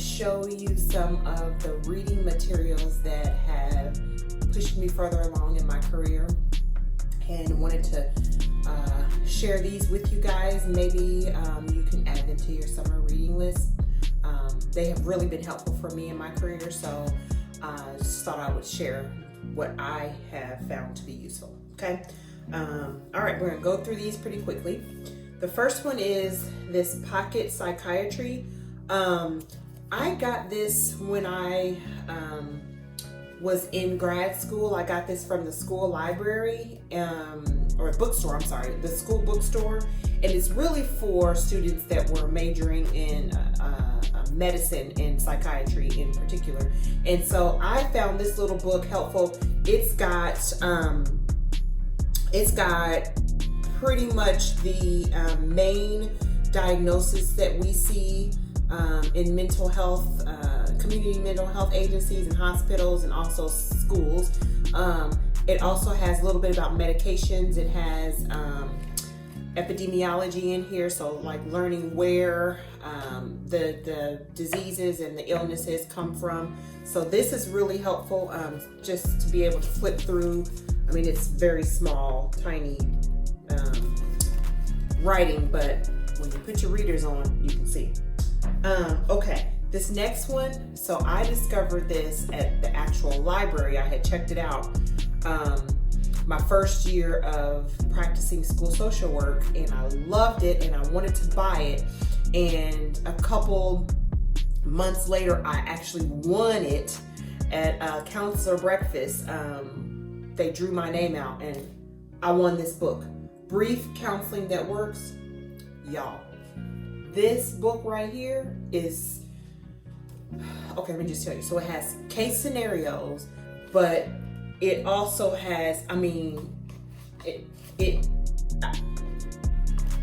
show you some of the reading materials that have pushed me further along in my career, and wanted to share these with you guys. Maybe you can add them to your summer reading list. They have really been helpful for me in my career, so I just thought I would share what I have found to be useful. Okay. All right, we're gonna go through these pretty quickly. The first one is this Pocket Psychiatry. I got this when I was in grad school. I got this from the school library, or bookstore, I'm sorry, the school bookstore. And it's really for students that were majoring in medicine and psychiatry in particular. And so I found this little book helpful. It's got pretty much the main diagnosis that we see in mental health, community mental health agencies and hospitals and also schools. It also has a little bit about medications. It has epidemiology in here, so like learning where the diseases and the illnesses come from. So this is really helpful, just to be able to flip through. I mean, it's very small, tiny writing, but when you put your readers on, you can see. Okay, this next one, so I discovered this at the actual library. I had checked it out my first year of practicing school social work, and I loved it and I wanted to buy it. And a couple months later, I actually won it at a counselor breakfast. They drew my name out and I won this book, Brief Counseling That Works. Y'all, this book right here is, okay, let me just tell you. So it has case scenarios, but it also has,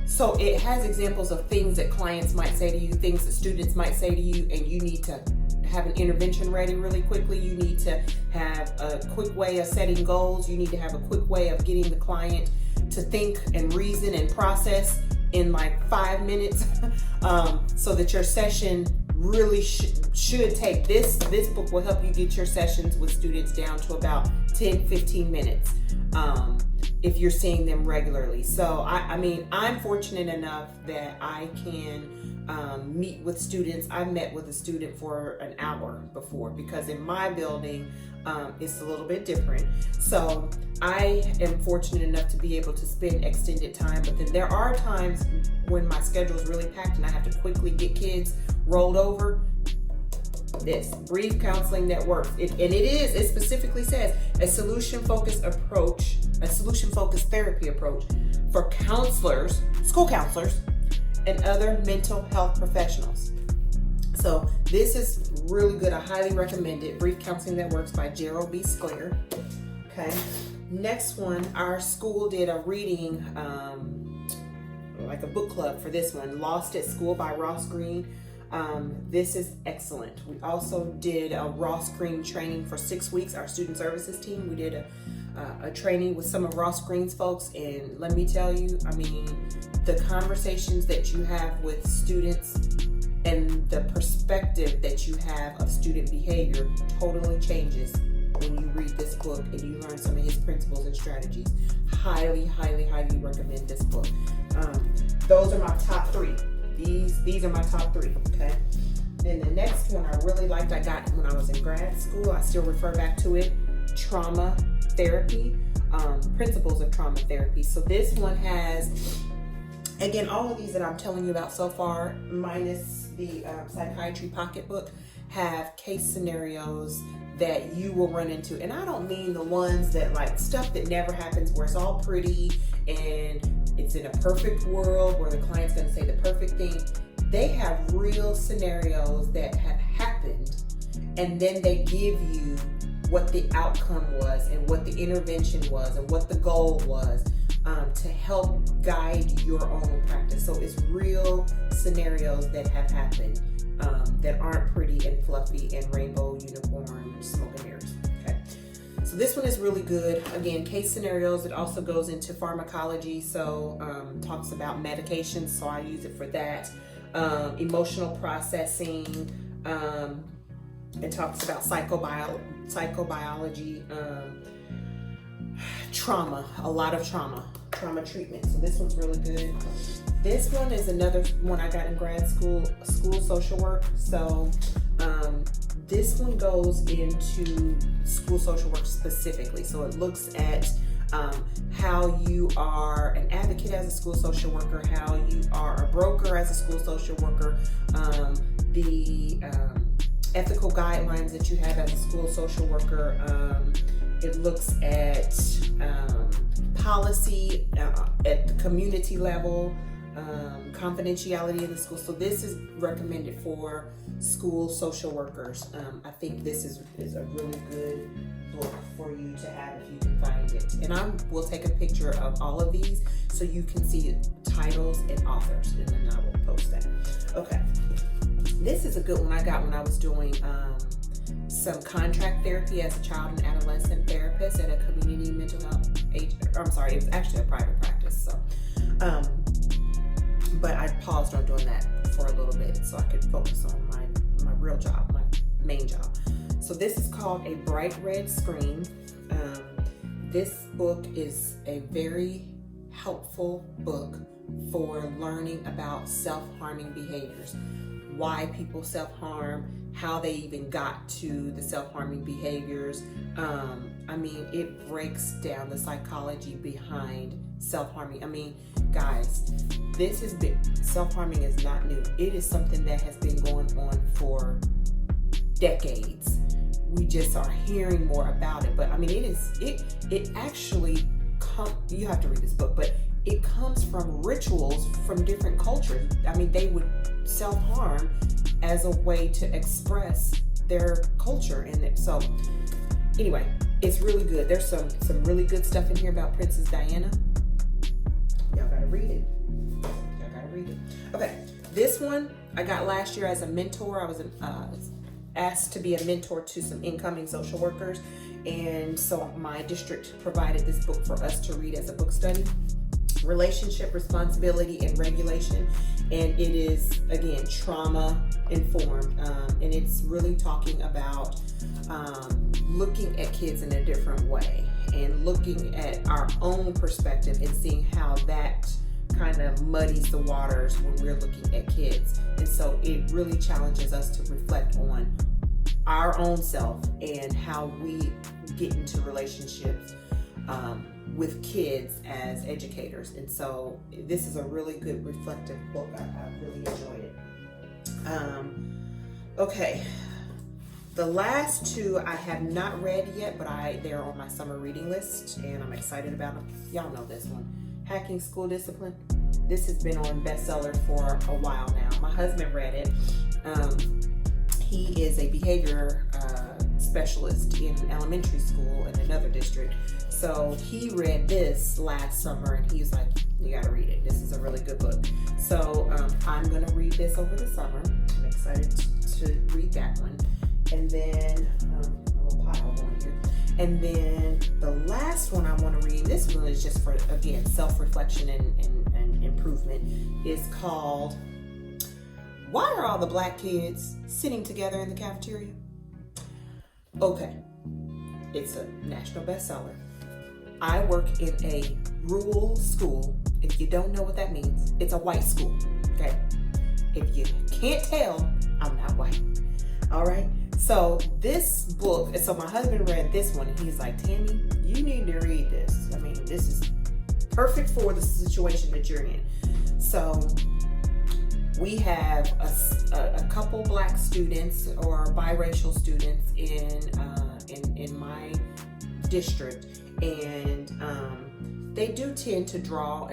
so it has examples of things that clients might say to you, things that students might say to you, and you need to have an intervention ready really quickly. You need to have a quick way of setting goals. You need to have a quick way of getting the client to think and reason and process in like 5 minutes, so that your session really should take, this book will help you get your sessions with students down to about 10-15 minutes if you're seeing them regularly. So I'm fortunate enough that I can meet with students. I met with a student for an hour before, because in my building it's a little bit different. So I am fortunate enough to be able to spend extended time, but then there are times when my schedule is really packed and I have to quickly get kids rolled over. This Brief Counseling That Works. It specifically says a solution-focused therapy approach for counselors, school counselors, and other mental health professionals. So this is really good. I highly recommend it. Brief Counseling That Works by Gerald B. Okay. Next one, our school did a reading, like a book club for this one, Lost at School by Ross Greene. This is excellent. We also did a Ross Greene training for 6 weeks. Our student services team, we did a training with some of Ross Greene's folks, and let me tell you, the conversations that you have with students and the perspective that you have of student behavior totally changes when you read this book and you learn some of his principles and strategies. Highly, highly, highly recommend this book. Those are my top 3. These are my top 3, okay? Then the next one I really liked, I got when I was in grad school. I still refer back to it, Trauma Therapy, Principles of Trauma Therapy. So this one has, again, all of these that I'm telling you about so far, minus the Psychiatry pocketbook, have case scenarios that you will run into. And I don't mean the ones that like stuff that never happens, where it's all pretty and it's in a perfect world where the client's going to say the perfect thing. They have real scenarios that have happened, and then they give you what the outcome was and what the intervention was and what the goal was, to help guide your own practice. So it's real scenarios that have happened, that aren't pretty and fluffy and rainbow unicorn smoke and mirrors. Okay, so this one is really good. Again, case scenarios. It also goes into pharmacology, so talks about medications, so I use it for that. Emotional processing, It talks about psychobiology, trauma, a lot of trauma treatment. So this one's really good. This one is another one I got in grad school social work. So this one goes into school social work specifically. So it looks at how you are an advocate as a school social worker, how you are a broker as a school social worker, the ethical guidelines that you have as a school social worker. It looks at policy at the community level, confidentiality in the school. So this is recommended for school social workers. I think this is a really good book for you to have if you can find it. And I will take a picture of all of these so you can see titles and authors, and then I will post that. Okay. This is a good one I got when I was doing some contract therapy as a child and adolescent therapist at a community mental health it was actually a private practice. So, but I paused on doing that for a little bit so I could focus on my real job, my main job. So this is called A Bright Red Screen. This book is a very helpful book for learning about self-harming behaviors, why people self-harm, how they even got to the self-harming behaviors. It breaks down the psychology behind self-harming. Guys, self-harming is not new. It is something that has been going on for decades. We just are hearing more about it. But it actually you have to read this book, but it comes from rituals from different cultures. They would self-harm as a way to express their culture in it. So anyway, it's really good. There's some really good stuff in here about Princess Diana. Y'all gotta read it. Okay, this one I got last year as a mentor. I was asked to be a mentor to some incoming social workers, and so my district provided this book for us to read as a book study. Relationship Responsibility and Regulation, and it is again trauma informed, and it's really talking about looking at kids in a different way and looking at our own perspective and seeing how that kind of muddies the waters when we're looking at kids. And so it really challenges us to reflect on our own self and how we get into relationships with kids as educators. And so this is a really good reflective book. I really enjoyed it. Okay, the last two I have not read yet, but they're on my summer reading list and I'm excited about them. Y'all know this one, Hacking School Discipline. This has been on bestseller for a while now. My husband read it. He is a behavior specialist in an elementary school in another district. So he read this last summer and he was like, you gotta read it. This is a really good book. So I'm gonna read this over the summer. I'm excited to read that one. And then, a little pile going here. And then the last one I wanna read, this one is just for, again, self-reflection and improvement, is called, Why Are All the Black Kids Sitting Together in the Cafeteria? Okay, it's a national bestseller. I work in a rural school. If you don't know what that means, it's a white school, okay? If you can't tell, I'm not white, all right? So this book, so my husband read this one and he's like, Tammy, you need to read this. This is perfect for the situation that you're in. So we have a couple black students or biracial students in my district, and they do tend to draw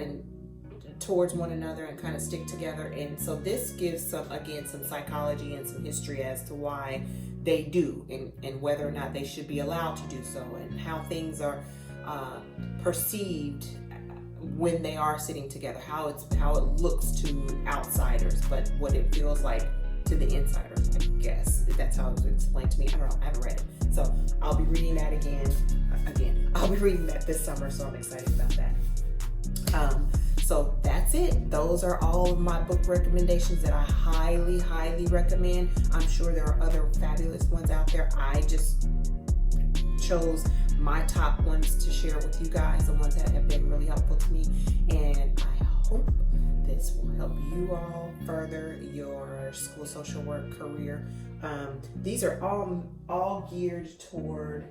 towards one another and kind of stick together. And so this gives some psychology and some history as to why they do and whether or not they should be allowed to do so, and how things are perceived when they are sitting together, how it looks to outsiders, but what it feels like to the insiders, I guess. That's how it was explained to me. I don't know, I haven't read it. So I'll be reading that again. I'll be reading that this summer, so I'm excited about that. So that's that's it. Those are all of my book recommendations that I highly, highly recommend. I'm sure there are other fabulous ones out there. I just chose my top ones to share with you guys, the ones that have been really helpful to me. And I hope this will help you all further your school social work career. These are all geared toward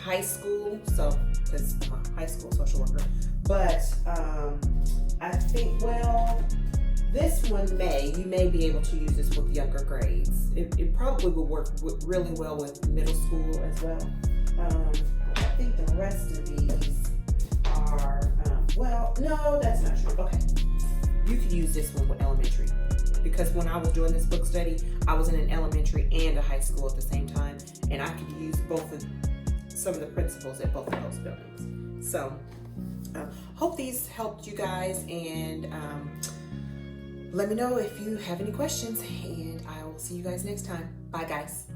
high school, so because I'm a high school social worker. But I think, well, this one you may be able to use this with younger grades. It probably will work really well with middle school as well. I think the rest of these are, well, no, that's not true. Okay, you could use this one with elementary, because when I was doing this book study, I was in an elementary and a high school at the same time, and I could use some of the principles at both of those buildings. So, hope these helped you guys, and let me know if you have any questions, and I will see you guys next time. Bye, guys.